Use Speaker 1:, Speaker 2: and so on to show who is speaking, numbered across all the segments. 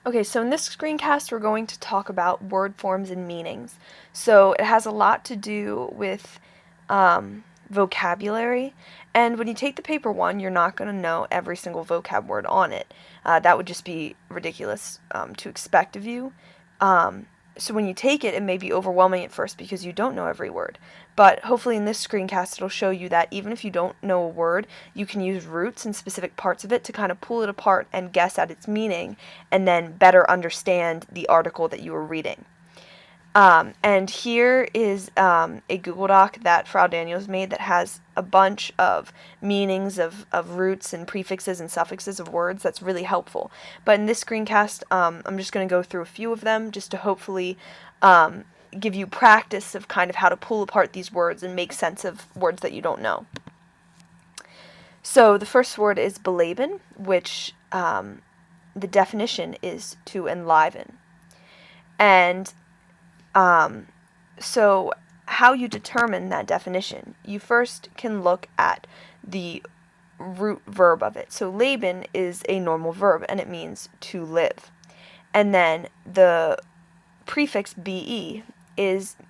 Speaker 1: Okay, so in this screencast, we're going to talk about word forms and meanings. So it has a lot to do with vocabulary, and when you take the paper one, you're not going to know every single vocab word on it. That would just be ridiculous to expect of you. Um, so when you take it, it may be overwhelming at first because you don't know every word. But hopefully in this screencast, it'll show you that even if you don't know a word, you can use roots and specific parts of it to kind of pull it apart and guess at its meaning, and then better understand the article that you were reading. And here is a Google Doc that Frau Daniels made that has a bunch of meanings of roots and prefixes and suffixes of words that's really helpful. But in this screencast, I'm just going to go through a few of them just to hopefully give you practice of kind of how to pull apart these words and make sense of words that you don't know. So the first word is beleben, which the definition is to enliven. And so how you determine that definition, you first can look at the root verb of it. So leben is a normal verb, and it means to live. And then the prefix be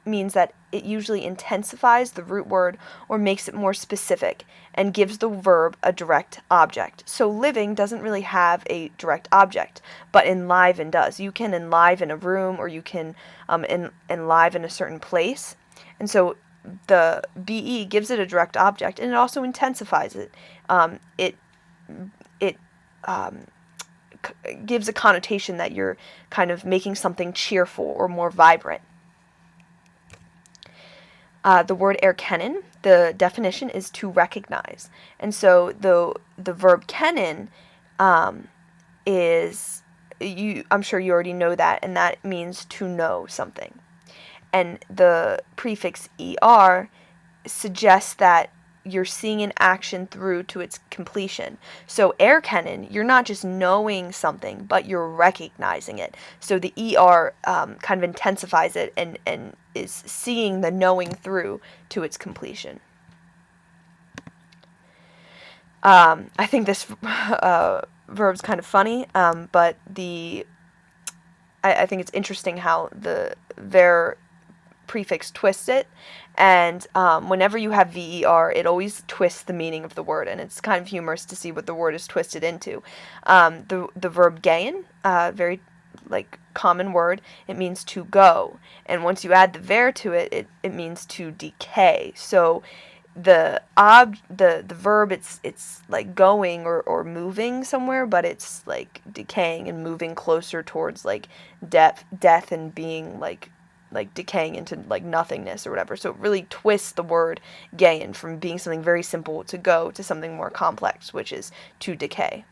Speaker 1: means that it usually intensifies the root word or makes it more specific and gives the verb a direct object. So living doesn't really have a direct object, but enliven does. You can enliven a room, or you can enliven a certain place. And so the be gives it a direct object, and it also intensifies it. It gives a connotation that you're kind of making something cheerful or more vibrant. The word erkennen, the definition is to recognize. And so the verb kennen is, I'm sure you already know that, and that means to know something. And the prefix er suggests that you're seeing an action through to its completion. So erkennen, you're not just knowing something, but you're recognizing it. So the er kind of intensifies it and is seeing the knowing through to its completion. I think this verb's kind of funny, but I think it's interesting how the ver prefix twists it, and whenever you have ver, it always twists the meaning of the word, and it's kind of humorous to see what the word is twisted into. The verb gehen, very common word, it means to go, and once you add the ver to it, it means to decay. So the verb, it's like going or moving somewhere, but it's like decaying and moving closer towards like death and being like decaying into like nothingness or whatever. So it really twists the word gehen from being something very simple to go to something more complex, which is to decay.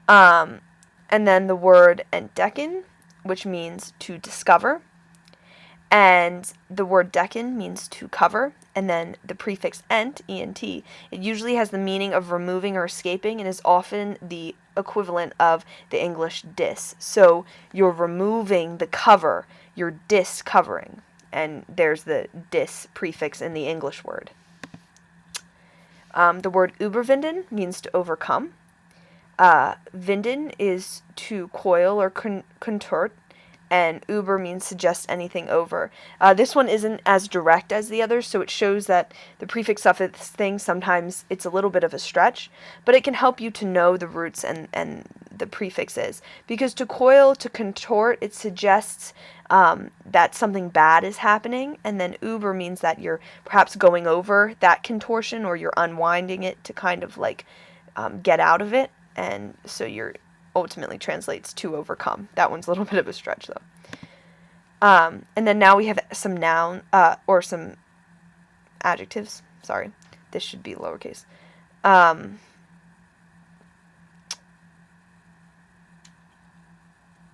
Speaker 1: And then the word entdecken, which means to discover. And the word decken means to cover, and then the prefix ent, it usually has the meaning of removing or escaping, and is often the equivalent of the English dis. So you're removing the cover, you're discovering, and there's the dis prefix in the English word. The word überwinden means to overcome. Winden is to coil or contort, and über means suggest anything over. This one isn't as direct as the others, so it shows that the prefix suffix thing, sometimes it's a little bit of a stretch, but it can help you to know the roots and the prefixes. Because to coil, to contort, it suggests that something bad is happening, and then über means that you're perhaps going over that contortion, or you're unwinding it to kind of like get out of it, and so you're ultimately translates to overcome. That one's a little bit of a stretch, though. And then now we have some noun, or some adjectives. Sorry, this should be lowercase.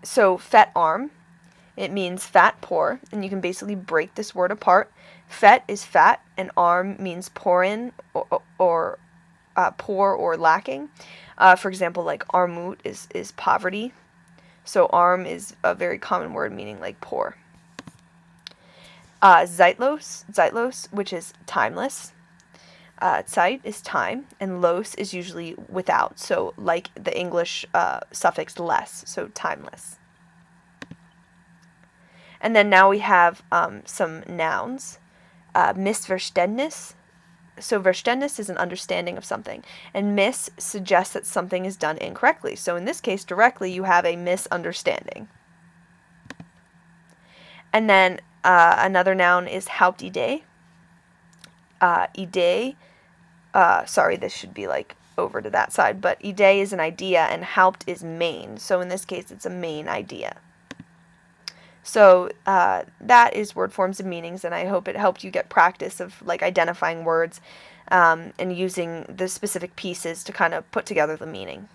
Speaker 1: So fet arm, it means fat, poor, and you can basically break this word apart. Fet is fat, and arm means poor in, or poor or lacking. For example, like armut is poverty. So arm is a very common word meaning like poor. Zeitlos, which is timeless. Zeit is time, and los is usually without, so like the English suffix less, so timeless. And then now we have some nouns. Missverständnis. So Verständnis is an understanding of something, and miss suggests that something is done incorrectly. So in this case, directly, you have a misunderstanding. And then another noun is Hauptidee. Idee, sorry, this should be like over to that side, but Idee is an idea and Haupt is main. So in this case, it's a main idea. So that is word forms and meanings, and I hope it helped you get practice of like identifying words and using the specific pieces to kind of put together the meaning.